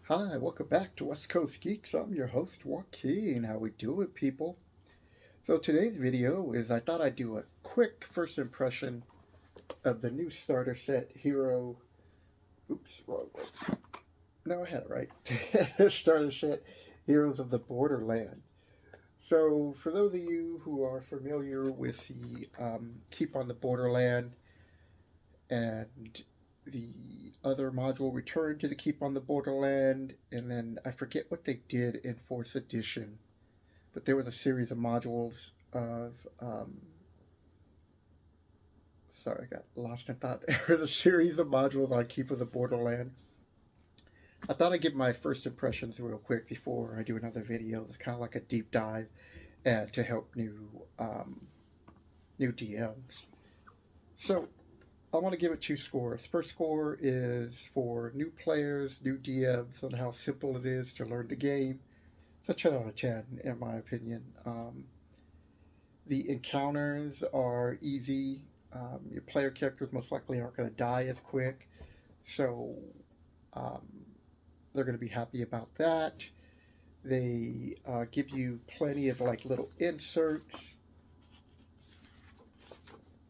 Hi, welcome back to West Coast Geeks. I'm your host, Joaquin. How we doing, people? So today's video is I thought I'd do a quick first impression of the new starter set, Hero. Oops, wrong one. No, I had it right. Starter set, Heroes of the Borderland. So for those of you who are familiar with the Keep on the Borderland and the other module, Return to the Keep on the Borderland, and then I forget what they did in 4th edition, but there was a series of modules of sorry, I got lost in thought. There was a series of modules on Keep of the Borderland. I thought I'd give my first impressions real quick before I do another video. It's kind of like a deep dive and to help new DMs. So I want to give it 2 scores. First score is for new players, new DMs, and how simple it is to learn the game. It's a 10 out of 10 in my opinion. The encounters are easy. Your player characters most likely aren't going to die as quick, so um, they're going to be happy about that. They give you plenty of like little inserts,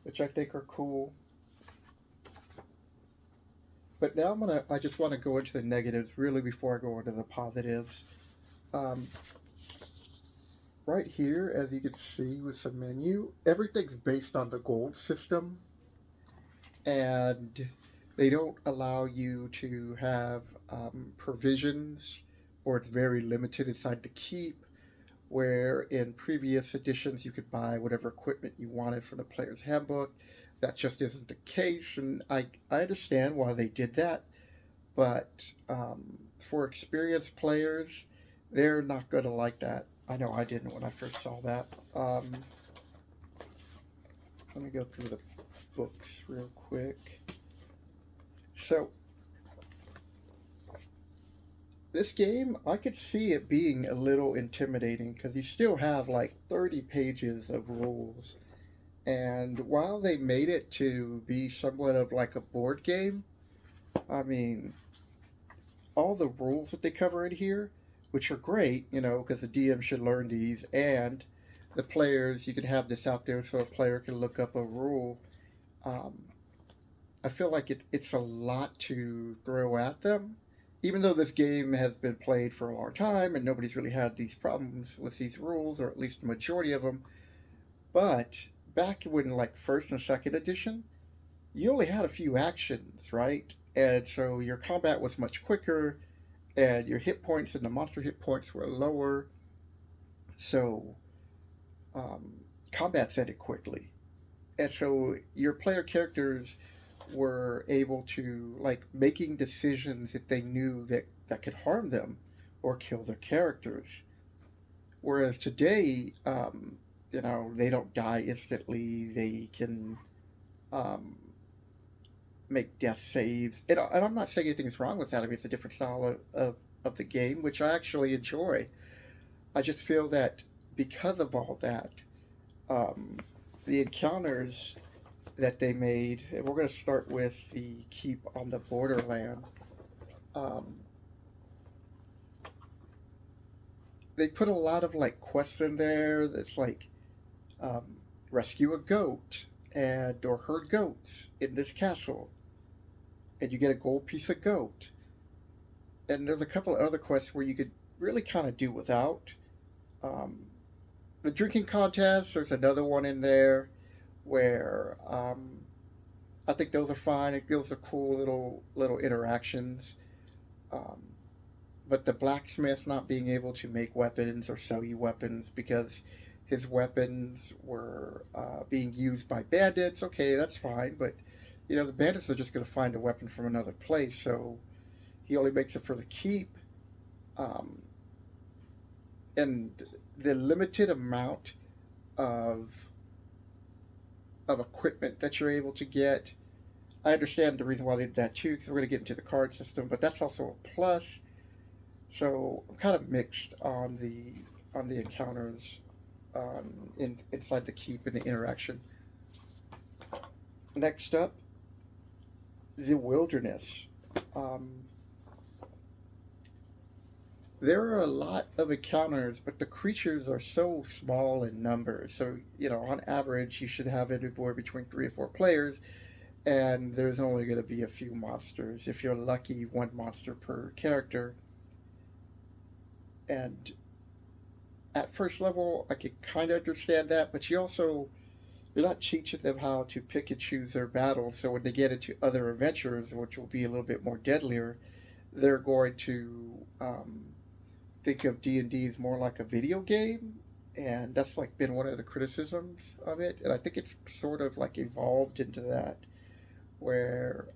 which I think are cool. But now I just want to go into the negatives really before I go into the positives. Um, right here, as you can see with the menu, everything's based on the gold system, and they don't allow you to have provisions, or it's very limited inside the keep. Where in previous editions you could buy whatever equipment you wanted from the player's handbook. That just isn't the case, and I understand why they did that, but for experienced players, they're not going to like that. I know I didn't when I first saw that. Let me go through the books real quick. So, this game, I could see it being a little intimidating because you still have like 30 pages of rules. And while they made it to be somewhat of like a board game, I mean, all the rules that they cover in here, which are great, because the DM should learn these, and the players, you can have this out there so a player can look up a rule. Um, I feel like it's a lot to throw at them. Even though this game has been played for a long time and nobody's really had these problems with these rules, or at least the majority of them, but back when like first and second edition, you only had a few actions, right? And so your combat was much quicker, and your hit points and the monster hit points were lower. So um, combats ended quickly, and so your player characters were able to like making decisions that they knew that could harm them or kill their characters. Whereas today, they don't die instantly. They can um, make death saves, and I'm not saying anything's wrong with that. I mean, it's a different style of the game, which I actually enjoy. I just feel that because of all that, um, the encounters that they made, and we're going to start with the Keep on the Borderland. Um, they put a lot of like quests in there. That's like um, rescue a goat and or herd goats in this castle, and you get a gold piece of goat. And there's a couple of other quests where you could really kind of do without. Um, the drinking contest, there's another one in there where I think those are fine. Those are cool little interactions. Um, but the blacksmith not being able to make weapons or sell you weapons because his weapons were being used by bandits. Okay, that's fine, but the bandits are just going to find a weapon from another place, so he only makes it for the keep. Um, and the limited amount of equipment that you're able to get. I understand the reason why they did that too, because we're going to get into the card system, but that's also a plus. So I'm kind of mixed on the encounters inside the keep and the interaction. Next up, the wilderness. Um, there are a lot of encounters, but the creatures are so small in numbers. So, on average, you should have anywhere between 3 or 4 players, and there's only going to be a few monsters. If you're lucky, one monster per character. And at first level, I can kind of understand that, but you're not teaching them how to pick and choose their battles. So when they get into other adventures, which will be a little bit more deadlier, they're going to think of D&D as more like a video game, and that's like been one of the criticisms of it. And I think it's sort of like evolved into that, where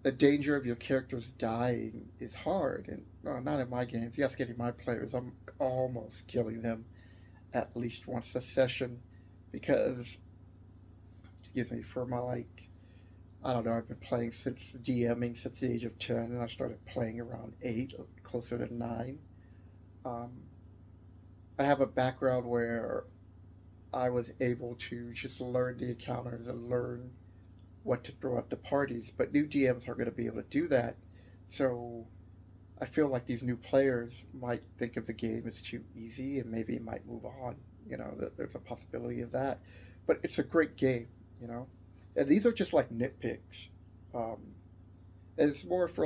the danger of your characters dying is hard. And not in my games. You ask any of my players, I'm almost killing them at least once a session, because, excuse me, for my I don't know, I've been playing since DMing since the age of 10, and I started playing around 8, closer to 9. Um, I have a background where I was able to just learn the encounters and learn what to throw at the parties, but new DMs aren't going to be able to do that. So I feel like these new players might think of the game as too easy and maybe might move on. There's a possibility of that. But it's a great game, you know? And these are just like nitpicks. Um, and it's more for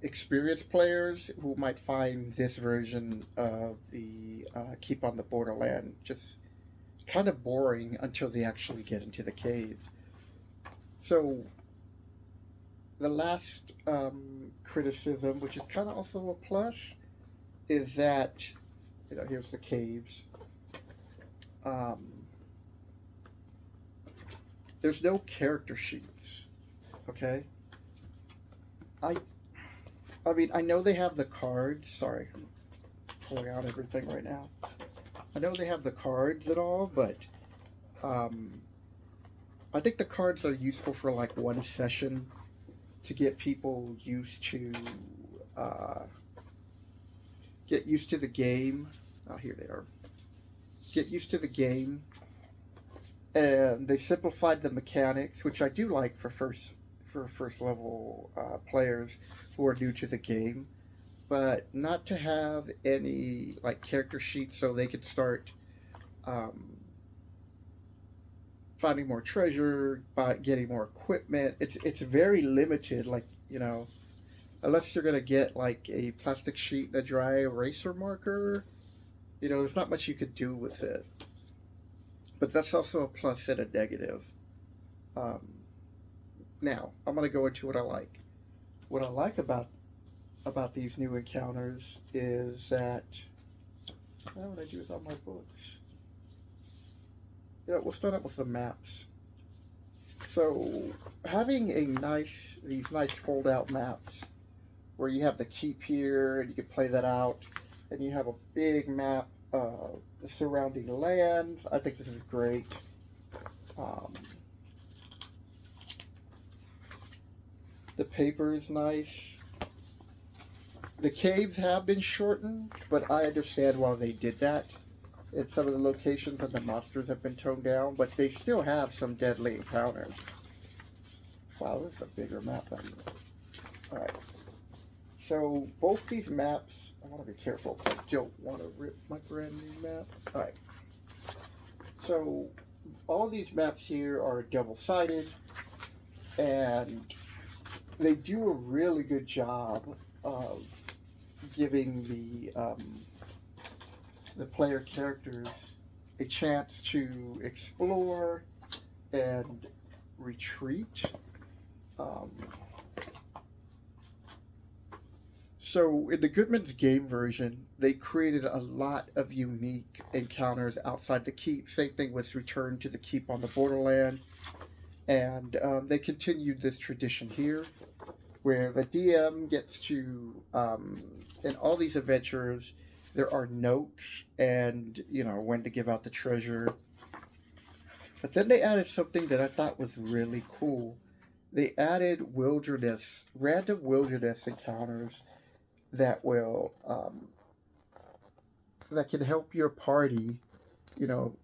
experienced players who might find this version of the Keep on the Borderland just kind of boring until they actually get into the cave. So the last criticism, which is kind of also a plus, is that here's the caves. Um, there's no character sheets. Okay. I I mean, I know they have the cards. Sorry, I'm pulling out everything right now. I know they have the cards and all, but um, I think the cards are useful for like one session to get people used to uh, the game. Oh, here they are. Get used to the game, and they simplified the mechanics, which I do like for first level players who are new to the game, but not to have any like character sheets so they could start um, finding more treasure, by getting more equipment. It's very limited. Unless you're gonna get like a plastic sheet and a dry eraser marker, there's not much you could do with it. But that's also a plus and a negative. Um, Now I'm gonna go into what I like. What I like about these new encounters is that what I do with all my books. Yeah, we'll start out with the maps. So having these nice fold out maps where you have the keep here and you can play that out, and you have a big map of the surrounding lands. I think this is great. Um, the paper is nice. The caves have been shortened, but I understand why they did that. In some of the locations, and the monsters have been toned down, but they still have some deadly encounters. Wow, this is a bigger map than Alright. So both these maps, I want to be careful because I don't want to rip my brand new map. Alright. So all these maps here are double-sided, and they do a really good job of giving the player characters a chance to explore and retreat. So in the Goodman's game version, they created a lot of unique encounters outside the keep. Same thing with Return to the Keep on the Borderland. And they continued this tradition here, where the DM gets to, in all these adventures, there are notes and, when to give out the treasure. But then they added something that I thought was really cool. They added random wilderness encounters that will, that can help your party, you know,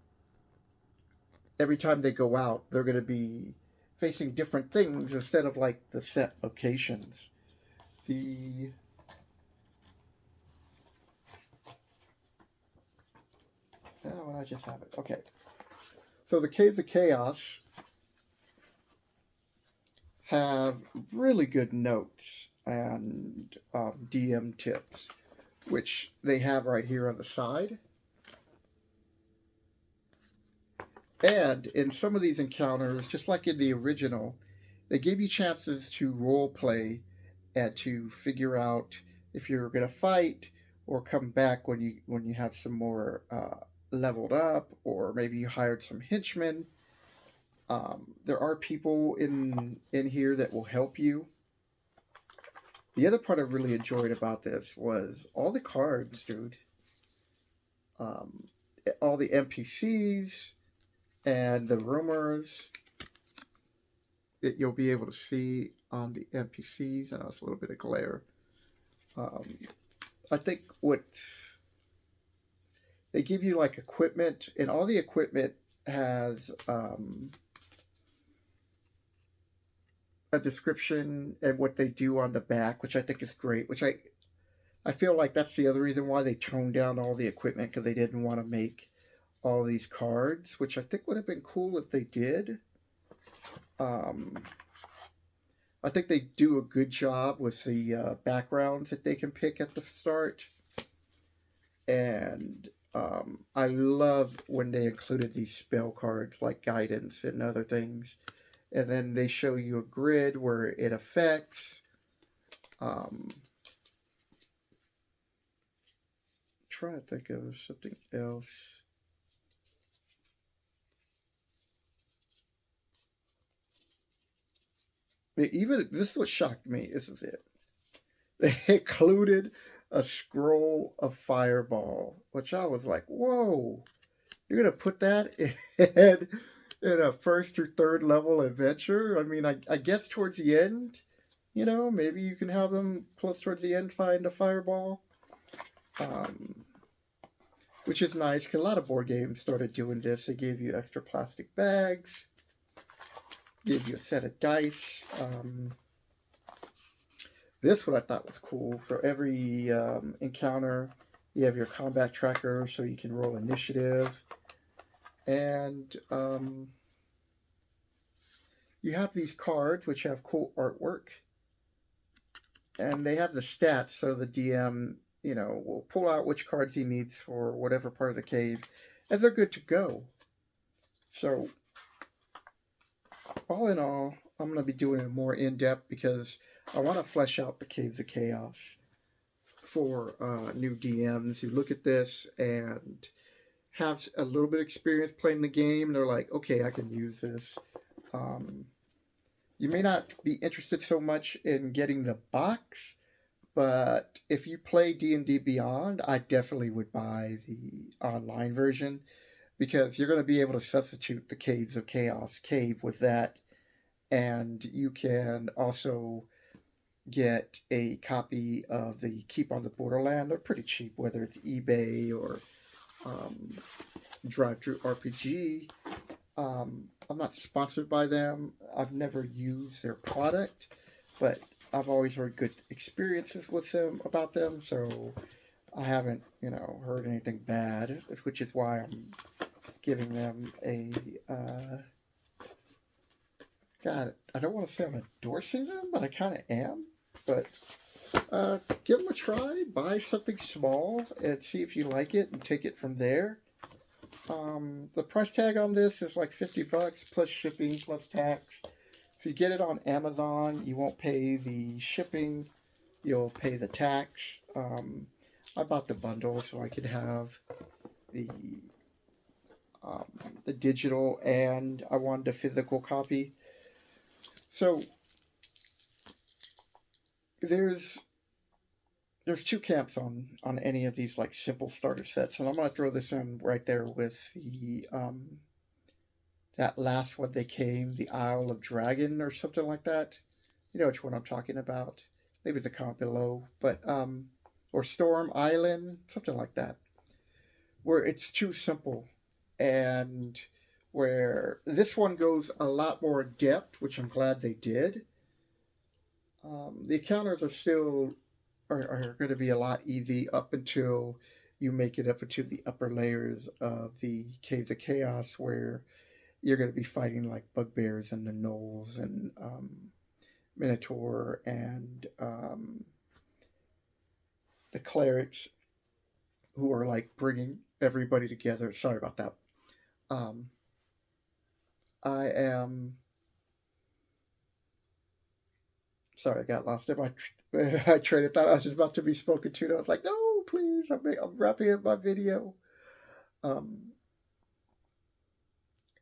every time they go out, they're going to be facing different things instead of like the set locations. The Oh, I just have it. Okay. So the Caves of Chaos have really good notes and DM tips, which they have right here on the side. And in some of these encounters, just like in the original, they give you chances to role play and to figure out if you're going to fight or come back when you have some more leveled up, or maybe you hired some henchmen. There are people in here that will help you. The other part I really enjoyed about this was all the cards, dude. Um, all the NPCs and the rumors that you'll be able to see on the NPCs. And it's a little bit of glare. Um, I think what they give you like equipment, and all the equipment has a description and what they do on the back, which I think is great. Which I feel like that's the other reason why they toned down all the equipment, because they didn't want to make all these cards, which I think would have been cool if they did. Um, I think they do a good job with the backgrounds that they can pick at the start. And I love when they included these spell cards like guidance and other things. And then they show you a grid where it affects. Try to think of something else. Even this is what shocked me. This is it. They included a scroll of fireball, which I was like, "Whoa! You're gonna put that in a first or third level adventure?" I mean, I guess towards the end, maybe you can have them plus towards the end find a fireball, um, which is nice because a lot of board games started doing this. They gave you extra plastic bags, gave you a set of dice. This what I thought was cool. For every encounter, you have your combat tracker, so you can roll initiative, and you have these cards which have cool artwork, and they have the stats, so the DM, will pull out which cards he needs for whatever part of the cave, and they're good to go. So, all in all, I'm going to be doing it more in depth because I want to flesh out the Caves of Chaos for new DMs who look at this and have a little bit of experience playing the game. They're like, okay, I can use this. You may not be interested so much in getting the box, but if you play D&D Beyond, I definitely would buy the online version, because you're going to be able to substitute the Caves of Chaos cave with that, and you can also get a copy of the Keep on the Borderland. They're pretty cheap, whether it's eBay or Drive Through RPG. I'm not sponsored by them. I've never used their product, but I've always heard good experiences with them about them. So I haven't, heard anything bad, which is why I'm giving them a. God, I don't want to say I'm endorsing them, but I kind of am. But give them a try. Buy something small and see if you like it, and take it from there. The price tag on this is like $50 plus shipping plus tax. If you get it on Amazon, you won't pay the shipping, you'll pay the tax. I bought the bundle so I could have the um, the digital, and I wanted a physical copy. So there's two camps on any of these like simple starter sets, and I'm gonna throw this in right there with the that last one they came, the Isle of Dragon or something like that. You know which one I'm talking about. Maybe the comment below, but or Storm Island, something like that, where it's too simple, and where this one goes a lot more in depth, which I'm glad they did. The encounters are still are going to be a lot easy up until you make it up into the upper layers of the Caves of Chaos, where you're going to be fighting like bugbears and the gnolls and minotaur and the clerics, who are like bringing everybody together. Sorry about that. Um, I am sorry, I got lost in my my train of thought. I was just about to be spoken to, and I was like, "No, please! I'm wrapping up my video." Um,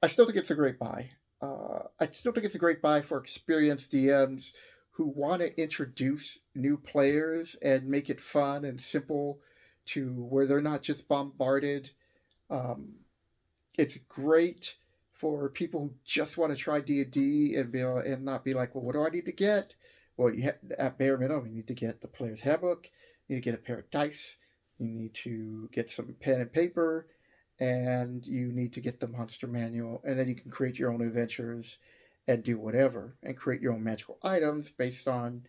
I still think it's a great buy. I still think it's a great buy for experienced DMs who want to introduce new players and make it fun and simple, to where they're not just bombarded. Um, it's great for people who just want to try D&D and be and not be like, well, what do I need to get? Well, at bare minimum, you need to get the player's handbook. You need to get a pair of dice. You need to get some pen and paper, and you need to get the monster manual. And then you can create your own adventures and do whatever, and create your own magical items based on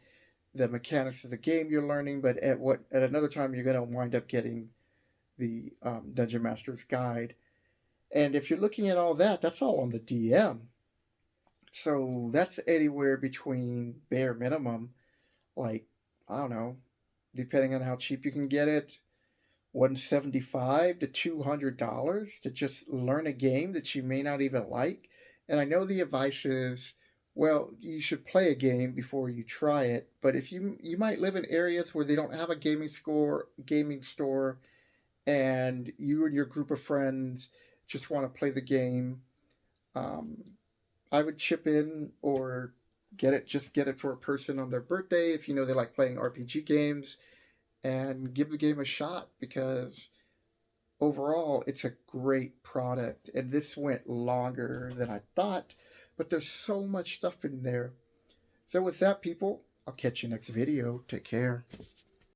the mechanics of the game you're learning. But at another time, you're going to wind up getting the Dungeon Master's Guide. And if you're looking at all that, that's all on the DM. So that's anywhere between bare minimum, like, I don't know, depending on how cheap you can get it, 175 to $200 to just learn a game that you may not even like. And I know the advice is, well, you should play a game before you try it. But if you might live in areas where they don't have a gaming store, and you and your group of friends just want to play the game, um, I would chip in or get it for a person on their birthday if you know they like playing RPG games, and give the game a shot, because overall it's a great product. And this went longer than I thought, but there's so much stuff in there. So with that, people, I'll catch you next video. Take care.